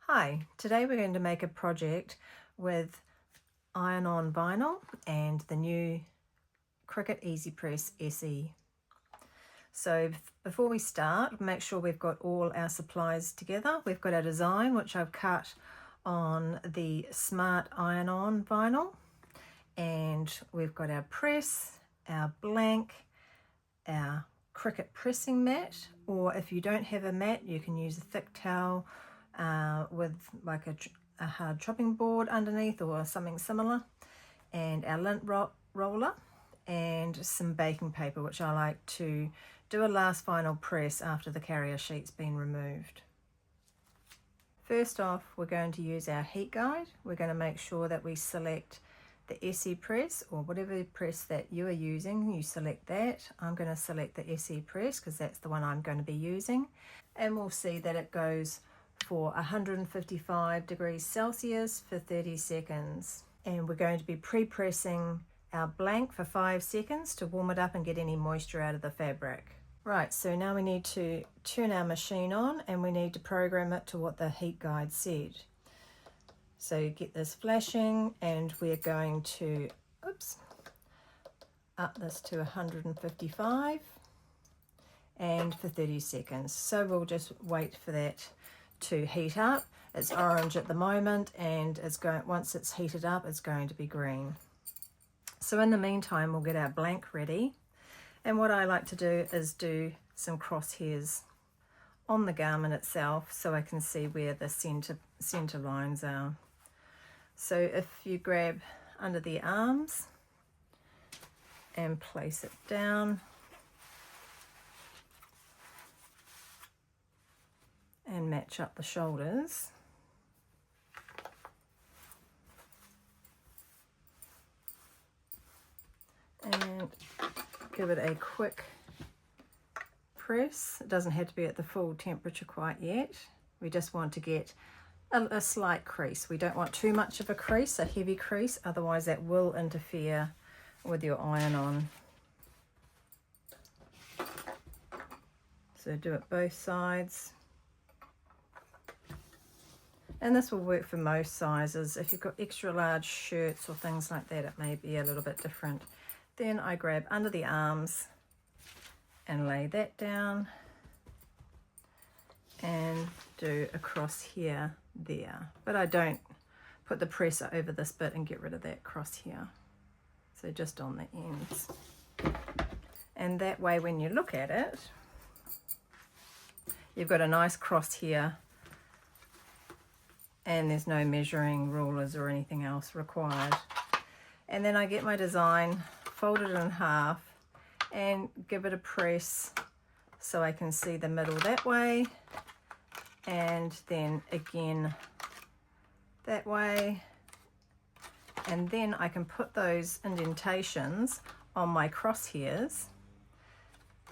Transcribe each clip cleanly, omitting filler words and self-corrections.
Hi, today we're going to make a project with iron-on vinyl and the new CRICUT EasyPress SE. So before we start, make sure we've got all our supplies together. We've got our design, which I've cut on the smart iron-on vinyl, and we've got our press, our blank, our CRICUT pressing mat, or if you don't have a mat, you can use a thick towel with like a hard chopping board underneath or something similar, and our lint roller and some baking paper, which I like to do a last final press after the carrier sheet's been removed. First off, we're going to use our heat guide. We're going to make sure that we select the SE press, or whatever press that you are using, you select that. I'm going to select the SE press because that's the one I'm going to be using, and we'll see that it goes for 155 degrees Celsius for 30 seconds. And we're going to be pre-pressing our blank for 5 seconds to warm it up and get any moisture out of the fabric. Right, so now we need to turn our machine on and we need to program it to what the heat guide said. So you get this flashing, and we're going to up this to 155 and for 30 seconds. So we'll just wait for that to heat up. It's orange at the moment, and it's going, once it's heated up, it's going to be green. So in the meantime, we'll get our blank ready. And what I like to do is do some crosshairs on the garment itself so I can see where the center lines are. So if you grab under the arms and place it down and match up the shoulders, and give it a quick press. It doesn't have to be at the full temperature quite yet. We just want to get a slight crease. We don't want too much of a crease, a heavy crease, otherwise that will interfere with your iron-on. So do it both sides. And this will work for most sizes. If you've got extra large shirts or things like that, it may be a little bit different. Then I grab under the arms and lay that down and do a cross here, there. But I don't put the press over this bit and get rid of that cross here. So just on the ends. And that way when you look at it, you've got a nice cross here, and there's no measuring rulers or anything else required. And then I get my design, fold it in half and give it a press so I can see the middle that way, and then again that way, and then I can put those indentations on my crosshairs,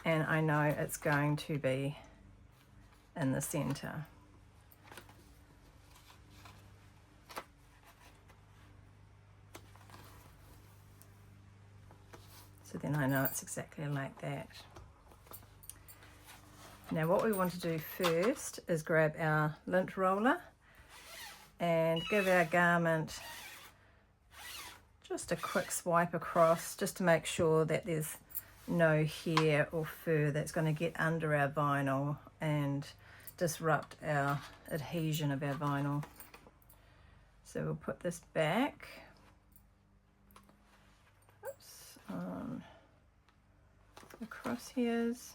and I know it's going to be in the center. So then I know it's exactly like that. Now what we want to do first is grab our lint roller and give our garment just a quick swipe across, just to make sure that there's no hair or fur that's going to get under our vinyl and disrupt our adhesion of our vinyl. So we'll put this back. On the crosshairs,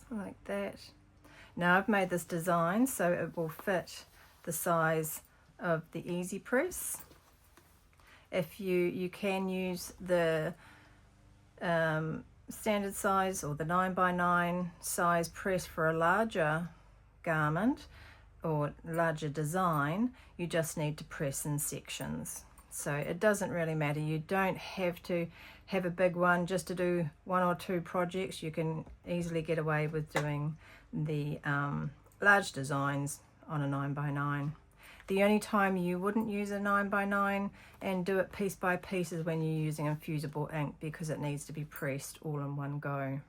like that. Now I've made this design so it will fit the size of the EasyPress. If you can use the standard size or the 9x9 size press for a larger garment or larger design, you just need to press in sections. So it doesn't really matter. You don't have to have a big one just to do 1 or 2 projects. You can easily get away with doing the large designs on a 9x9. The only time you wouldn't use a 9x9 and do it piece by piece is when you're using infusible ink, because it needs to be pressed all in one go.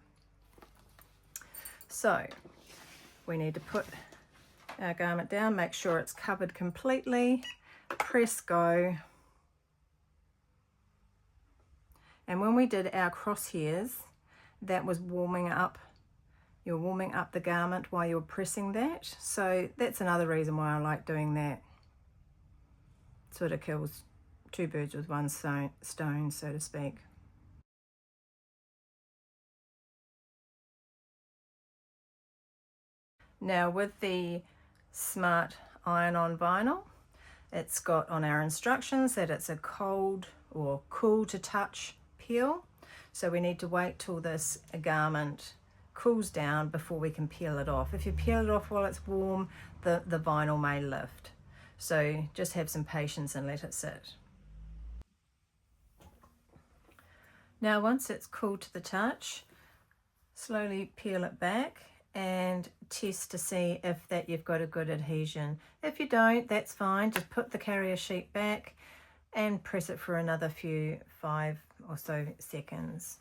So we need to put our garment down, make sure it's covered completely, press go. And when we did our crosshairs, that was warming up. You're warming up the garment while you're pressing that. So that's another reason why I like doing that. Sort of kills two birds with one stone, so to speak. Now with the Smart Iron-On Vinyl, it's got on our instructions that it's a cold or cool to touch peel. So we need to wait till this garment cools down before we can peel it off. If you peel it off while it's warm, the vinyl may lift. So just have some patience and let it sit. Now once it's cooled to the touch, slowly peel it back and test to see if that you've got a good adhesion. If you don't, that's fine. Just put the carrier sheet back and press it for another 5 or so seconds.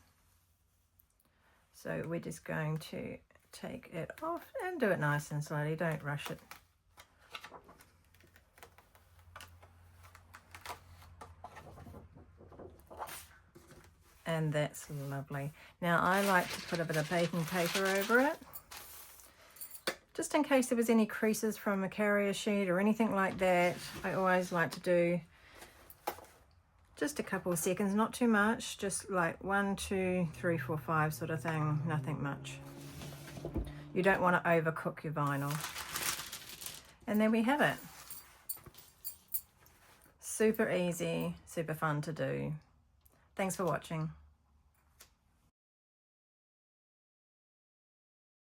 So we're just going to take it off and do it nice and slowly, don't rush it. And that's lovely. Now I like to put a bit of baking paper over it, just in case there was any creases from a carrier sheet or anything like that. I always like to do just a couple of seconds, not too much, just like 1, 2, 3, 4, 5 sort of thing, nothing much. You don't want to overcook your vinyl. And there we have it. Super easy, super fun to do. Thanks for watching.